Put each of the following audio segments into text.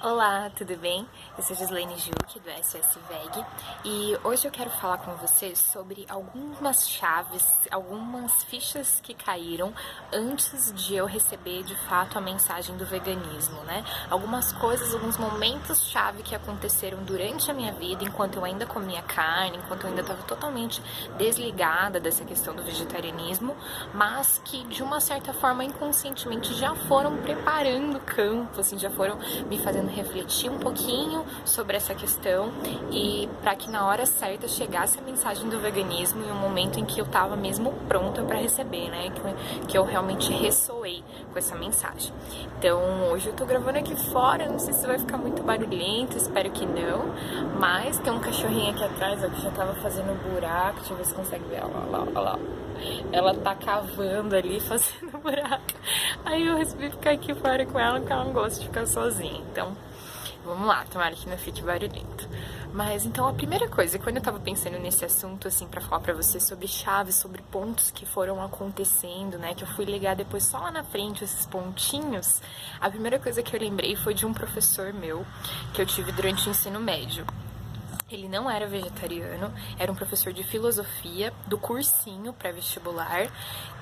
Olá, tudo bem? Eu sou Gislaine Juque, do SOS VEG, e hoje eu quero falar com vocês sobre algumas chaves, algumas fichas que caíram antes de eu receber de fato a mensagem do veganismo, né? Algumas coisas, alguns momentos-chave que aconteceram durante a minha vida, enquanto eu ainda comia carne, enquanto eu ainda estava totalmente desligada dessa questão do vegetarianismo, mas que de uma certa forma inconscientemente já foram preparando o campo, assim, já foram me fazendo refletir um pouquinho sobre essa questão e para que na hora certa chegasse a mensagem do veganismo em um momento em que eu estava mesmo pronta para receber, né? Que eu realmente ressoei com essa mensagem. Então hoje eu tô gravando aqui fora, não sei se vai ficar muito barulhento, espero que não, mas tem um cachorrinho aqui atrás, ó, que já tava fazendo um buraco, deixa eu ver se consegue ver, olha lá. Ela tá cavando ali, fazendo buraco. Aí eu resolvi ficar aqui fora com ela, porque ela não gosta de ficar sozinha. Então, vamos lá, tomara que não fique barulhento. Mas, então, a primeira coisa, quando eu tava pensando nesse assunto, assim, pra falar pra vocês sobre chaves, sobre pontos que foram acontecendo, né, que eu fui ligar depois só lá na frente, esses pontinhos, a primeira coisa que eu lembrei foi de um professor meu, que eu tive durante o ensino médio. Ele não era vegetariano, era um professor de filosofia do cursinho pré-vestibular,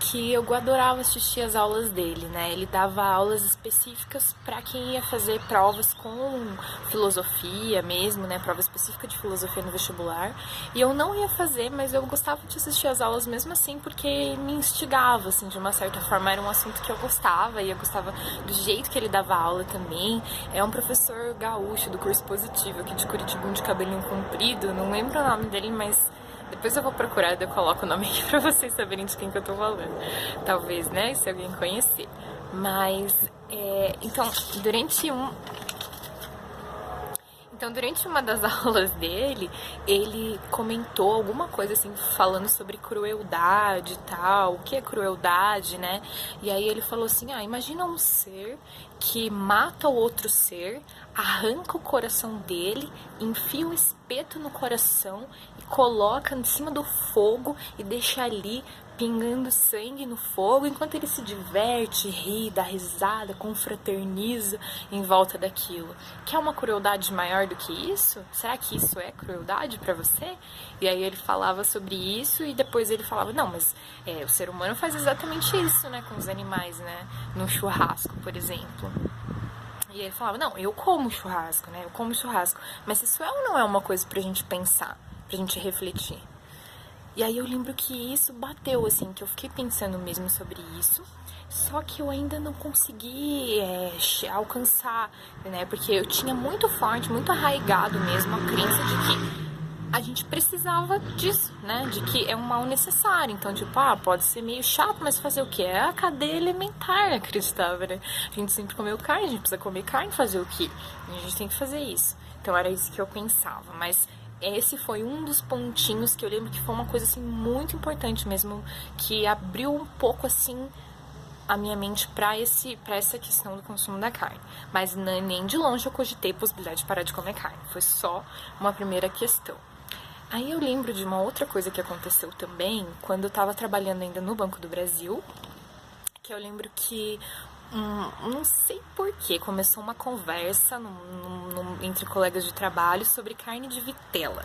que eu adorava assistir as aulas dele, né? Ele dava aulas específicas para quem ia fazer provas com filosofia mesmo, né? Prova específica de filosofia no vestibular. E eu não ia fazer, mas eu gostava de assistir as aulas mesmo assim, porque me instigava, assim, de uma certa forma. Era um assunto que eu gostava, e eu gostava do jeito que ele dava aula também. É um professor gaúcho do curso positivo, aqui de Curitiba, de cabelinho comprido, não lembro o nome dele, mas depois eu vou procurar e eu coloco o nome aqui pra vocês saberem de quem que eu tô falando. Talvez, né, se alguém conhecer. Mas, então, durante uma das aulas dele, ele comentou alguma coisa assim, falando sobre crueldade e tal, o que é crueldade, né? E aí ele falou assim, imagina um ser que mata o outro ser, arranca o coração dele, enfia o espeto no coração e coloca em cima do fogo e deixa ali pingando sangue no fogo, enquanto ele se diverte, ri, dá risada, confraterniza em volta daquilo. Quer uma crueldade maior do que isso? Será que isso é crueldade pra você? E aí ele falava sobre isso e depois ele falava, não, mas o ser humano faz exatamente isso, né, com os animais, né, num churrasco, por exemplo. E ele falava, não, eu como churrasco, né, eu como churrasco, mas isso é ou não é uma coisa pra gente pensar, pra gente refletir? E aí eu lembro que isso bateu, assim, que eu fiquei pensando mesmo sobre isso, só que eu ainda não consegui alcançar, né, porque eu tinha muito forte, muito arraigado mesmo a crença de que a gente precisava disso, né, de que é um mal necessário, então, tipo, pode ser meio chato, mas fazer o quê? É a cadeia alimentar, acreditava, né, a gente sempre comeu carne, a gente precisa comer carne, fazer o quê? A gente tem que fazer isso, então era isso que eu pensava, mas esse foi um dos pontinhos que eu lembro que foi uma coisa, assim, muito importante mesmo, que abriu um pouco, assim, a minha mente pra essa questão do consumo da carne. Mas nem de longe eu cogitei a possibilidade de parar de comer carne. Foi só uma primeira questão. Aí eu lembro de uma outra coisa que aconteceu também, quando eu tava trabalhando ainda no Banco do Brasil, que eu lembro que não sei porquê, começou uma conversa entre colegas de trabalho sobre carne de vitela.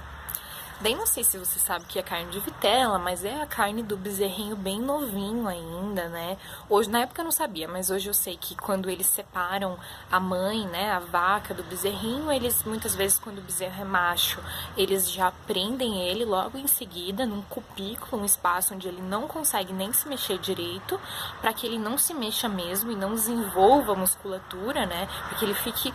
Daí não sei se você sabe que é carne de vitela, mas é a carne do bezerrinho bem novinho ainda, né? Hoje, na época eu não sabia, mas hoje eu sei que quando eles separam a mãe, né, a vaca do bezerrinho, eles muitas vezes quando o bezerro é macho, eles já prendem ele logo em seguida num cupículo, um espaço onde ele não consegue nem se mexer direito, para que ele não se mexa mesmo e não desenvolva a musculatura, né? Porque ele fique,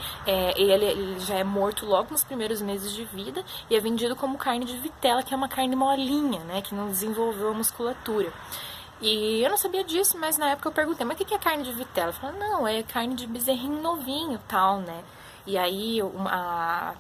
ele já é morto logo nos primeiros meses de vida e é vendido como carne de vitela, que é uma carne molinha, né, que não desenvolveu a musculatura. E eu não sabia disso, mas na época eu perguntei, mas o que é carne de vitela? Eu falei, não, é carne de bezerrinho novinho, tal, né. E aí uma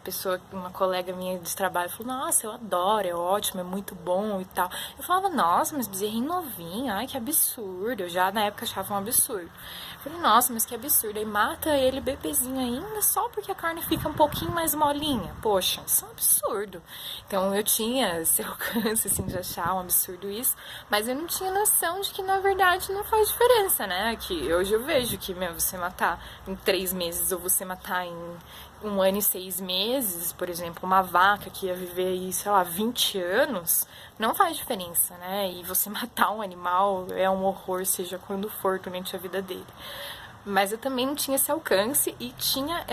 colega minha de trabalho falou, nossa, eu adoro, é ótimo, é muito bom e tal. Eu falava, nossa, mas bezerrinho novinho, ai, que absurdo. Eu já na época achava um absurdo. Eu falei, nossa, mas que absurdo. Aí mata ele bebezinho ainda só porque a carne fica um pouquinho mais molinha. Poxa, isso é um absurdo. Então eu tinha esse alcance, assim, de achar um absurdo isso, mas eu não tinha noção de que na verdade não faz diferença, né? Que hoje eu vejo que, você matar em 3 meses ou você matar em 1 ano e 6 meses, por exemplo, uma vaca que ia viver aí, sei lá, 20 anos, não faz diferença, né? E você matar um animal é um horror, seja quando for durante a vida dele. Mas eu também não tinha esse alcance e tinha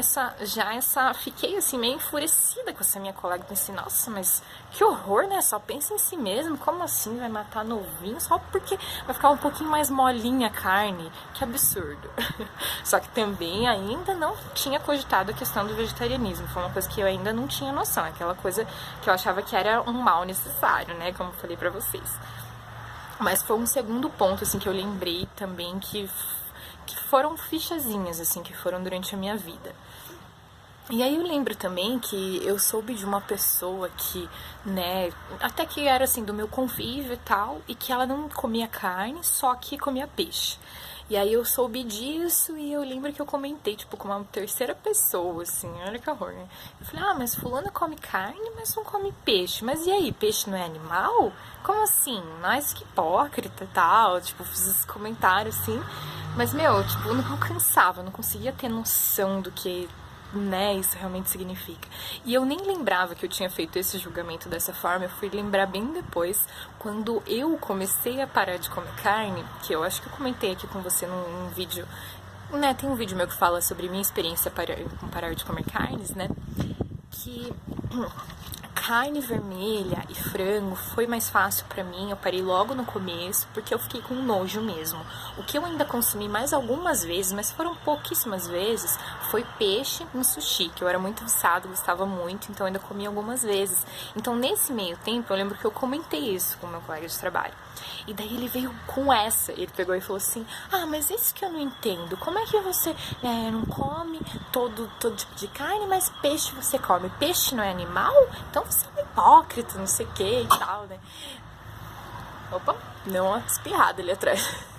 fiquei assim meio enfurecida com essa minha colega, pensei, nossa, mas que horror, né? Só pensa em si mesmo, como assim vai matar novinho só porque vai ficar um pouquinho mais molinha a carne? Que absurdo. Só que também ainda não tinha cogitado a questão do vegetarianismo, foi uma coisa que eu ainda não tinha noção, aquela coisa que eu achava que era um mal necessário, né, como eu falei pra vocês. Mas foi um segundo ponto, assim, que eu lembrei também que foram fichazinhas, assim, que foram durante a minha vida. E aí eu lembro também que eu soube de uma pessoa que, né, até que era, assim, do meu convívio e tal, e que ela não comia carne, só que comia peixe. E aí eu soube disso e eu lembro que eu comentei, tipo, com uma terceira pessoa, assim, olha que horror, né? Eu falei, mas fulana come carne, mas não come peixe. Mas e aí, peixe não é animal? Como assim? Mais que hipócrita e tal, tipo, fiz esse comentário, assim. Mas, meu, tipo, eu não alcançava, eu não conseguia ter noção do que, né, isso realmente significa. E eu nem lembrava que eu tinha feito esse julgamento dessa forma, eu fui lembrar bem depois, quando eu comecei a parar de comer carne, que eu acho que eu comentei aqui com você num vídeo, né, tem um vídeo meu que fala sobre minha experiência com parar de comer carnes, né, que carne vermelha e frango foi mais fácil pra mim, eu parei logo no começo, porque eu fiquei com nojo mesmo. O que eu ainda consumi mais algumas vezes, mas foram pouquíssimas vezes, foi peixe no sushi, que eu era muito viciada, gostava muito, então eu ainda comi algumas vezes. Então nesse meio tempo, eu lembro que eu comentei isso com meu colega de trabalho. E daí ele veio com essa, ele pegou e falou assim, mas isso que eu não entendo, como é que você não come todo tipo de carne, mas peixe você come? Peixe não é animal? Então você é um hipócrita, não sei o que e tal, né? Opa, deu uma espirrada ali atrás.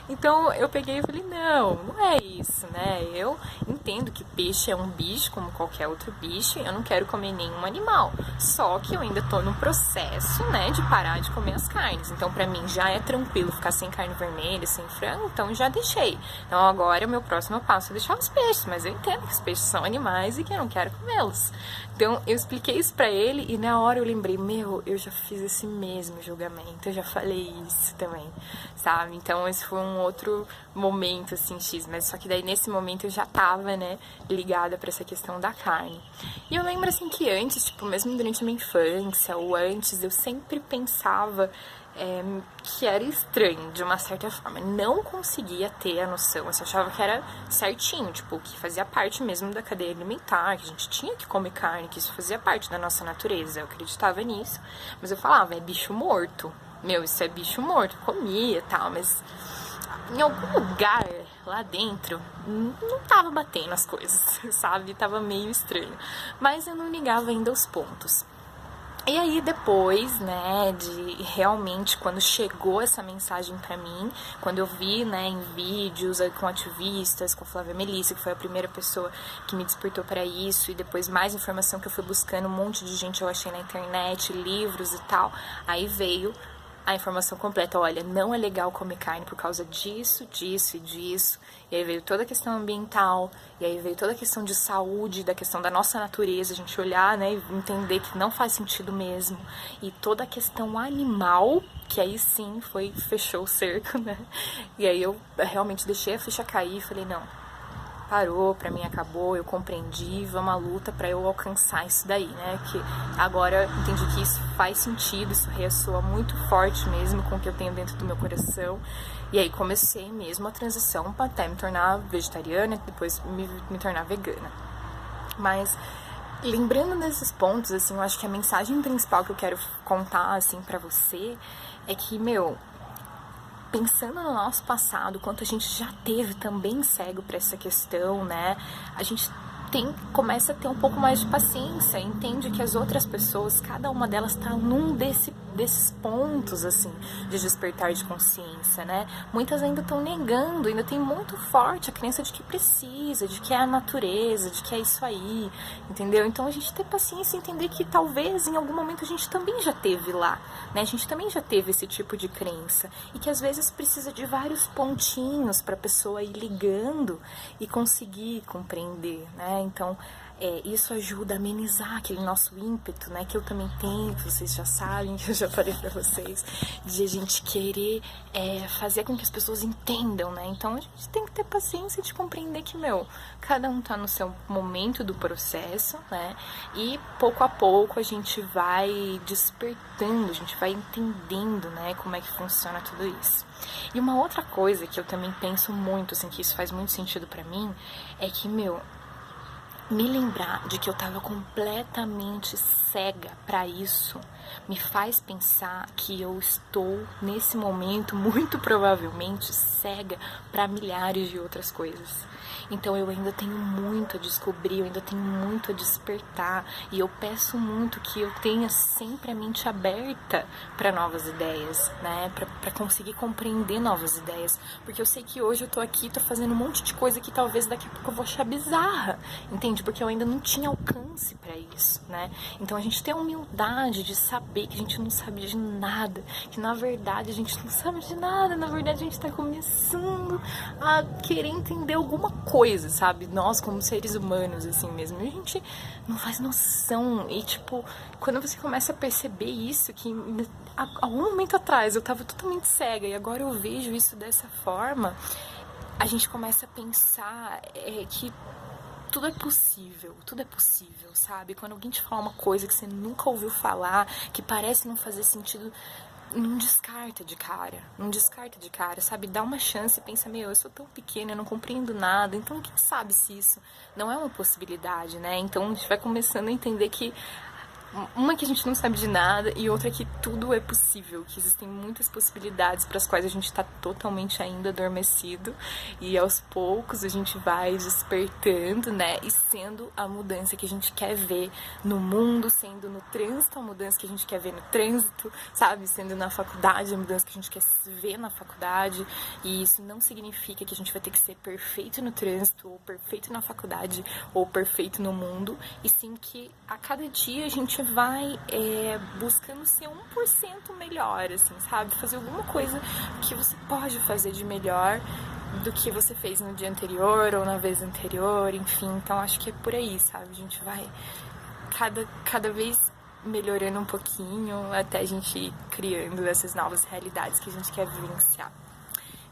Então eu peguei e falei, não é isso, né? Eu entendo que peixe é um bicho como qualquer outro bicho, eu não quero comer nenhum animal. Só que eu ainda tô no processo, né, de parar de comer as carnes. Então pra mim já é tranquilo ficar sem carne vermelha, sem frango, então já deixei. Então agora o meu próximo passo é deixar os peixes, mas eu entendo que os peixes são animais e que eu não quero comê-los. Então eu expliquei isso pra ele e na hora eu lembrei, eu já fiz esse mesmo julgamento, eu já falei isso também, sabe? Então esse foi um outro momento, assim, mas só que daí nesse momento eu já tava, né, ligada pra essa questão da carne. E eu lembro, assim, que antes, tipo, mesmo durante a minha infância ou antes, eu sempre pensava que era estranho, de uma certa forma. Não conseguia ter a noção, eu achava que era certinho, tipo, que fazia parte mesmo da cadeia alimentar, que a gente tinha que comer carne, que isso fazia parte da nossa natureza. Eu acreditava nisso, mas eu falava, é bicho morto. Isso é bicho morto, comia e tal, mas em algum lugar lá dentro não tava batendo as coisas, sabe? Tava meio estranho. Mas eu não ligava ainda aos pontos. E aí depois, né, de realmente quando chegou essa mensagem pra mim, quando eu vi, né, em vídeos com ativistas, com Flávia Melissa, que foi a primeira pessoa que me despertou para isso, e depois mais informação que eu fui buscando, um monte de gente eu achei na internet, livros e tal, aí veio a informação completa, olha, não é legal comer carne por causa disso, disso e disso. E aí veio toda a questão ambiental, e aí veio toda a questão de saúde, da questão da nossa natureza, a gente olhar, né, e entender que não faz sentido mesmo. E toda a questão animal, que aí sim fechou o cerco, né. E aí eu realmente deixei a ficha cair e falei, não, parou, pra mim acabou, eu compreendi, vamos à luta pra eu alcançar isso daí, né, que agora entendi que isso faz sentido, isso ressoa muito forte mesmo com o que eu tenho dentro do meu coração, e aí comecei mesmo a transição pra até me tornar vegetariana, depois me tornar vegana. Mas lembrando desses pontos, assim, eu acho que a mensagem principal que eu quero contar, assim, pra você é que, pensando no nosso passado, quanto a gente já teve também cego para essa questão, né? A gente começa a ter um pouco mais de paciência, entende que as outras pessoas, cada uma delas tá num desse desses pontos, assim, de despertar de consciência, né? Muitas ainda estão negando, ainda tem muito forte a crença de que precisa, de que é a natureza, de que é isso aí, entendeu? Então a gente ter paciência e entender que talvez em algum momento a gente também já teve lá, né? A gente também já teve esse tipo de crença e que às vezes precisa de vários pontinhos para a pessoa ir ligando e conseguir compreender, né? Então isso ajuda a amenizar aquele nosso ímpeto, né, que eu também tenho, que vocês já sabem, que eu já falei pra vocês, de a gente querer fazer com que as pessoas entendam, né, então a gente tem que ter paciência de compreender que, cada um tá no seu momento do processo, né, e pouco a pouco a gente vai despertando, a gente vai entendendo, né, como é que funciona tudo isso. E uma outra coisa que eu também penso muito, assim, que isso faz muito sentido pra mim, é que, me lembrar de que eu tava completamente cega para isso me faz pensar que eu estou nesse momento muito provavelmente cega para milhares de outras coisas. Então eu ainda tenho muito a descobrir, eu ainda tenho muito a despertar e eu peço muito que eu tenha sempre a mente aberta para novas ideias, né? Para conseguir compreender novas ideias, porque eu sei que hoje eu tô aqui, tô fazendo um monte de coisa que talvez daqui a pouco eu vou achar bizarra, entende? Porque eu ainda não tinha alcance para isso, né? Então a gente tem a humildade de saber que a gente não sabe de nada, que na verdade a gente não sabe de nada, na verdade a gente tá começando a querer entender alguma coisa, sabe? Nós como seres humanos, assim mesmo, e a gente não faz noção. E tipo, quando você começa a perceber isso, que há algum momento atrás eu tava totalmente cega e agora eu vejo isso dessa forma, a gente começa a pensar que tudo é possível, sabe? Quando alguém te fala uma coisa que você nunca ouviu falar, que parece não fazer sentido, não descarta de cara, sabe? Dá uma chance e pensa, eu sou tão pequena, eu não compreendo nada, então quem sabe se isso não é uma possibilidade, né? Então a gente vai começando a entender que uma que a gente não sabe de nada e outra que tudo é possível, que existem muitas possibilidades para as quais a gente está totalmente ainda adormecido e aos poucos a gente vai despertando, né, e sendo a mudança que a gente quer ver no mundo, sendo no trânsito a mudança que a gente quer ver no trânsito, sabe, sendo na faculdade a mudança que a gente quer ver na faculdade. E isso não significa que a gente vai ter que ser perfeito no trânsito ou perfeito na faculdade ou perfeito no mundo, e sim que a cada dia a gente vai buscando ser 1% melhor, assim, sabe? Fazer alguma coisa que você pode fazer de melhor do que você fez no dia anterior ou na vez anterior, enfim. Então acho que é por aí, sabe? A gente vai cada vez melhorando um pouquinho até a gente ir criando essas novas realidades que a gente quer vivenciar.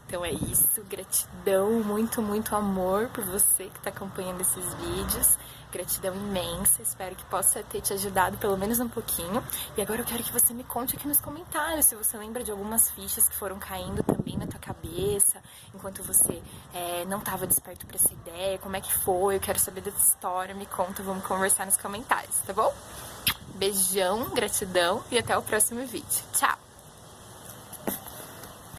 Então é isso, gratidão, muito, muito amor por você que está acompanhando esses vídeos. Gratidão imensa, espero que possa ter te ajudado pelo menos um pouquinho. E agora eu quero que você me conte aqui nos comentários se você lembra de algumas fichas que foram caindo também na tua cabeça enquanto você não estava desperto para essa ideia, como é que foi, eu quero saber dessa história, me conta, vamos conversar nos comentários, tá bom? Beijão, gratidão e até o próximo vídeo. Tchau!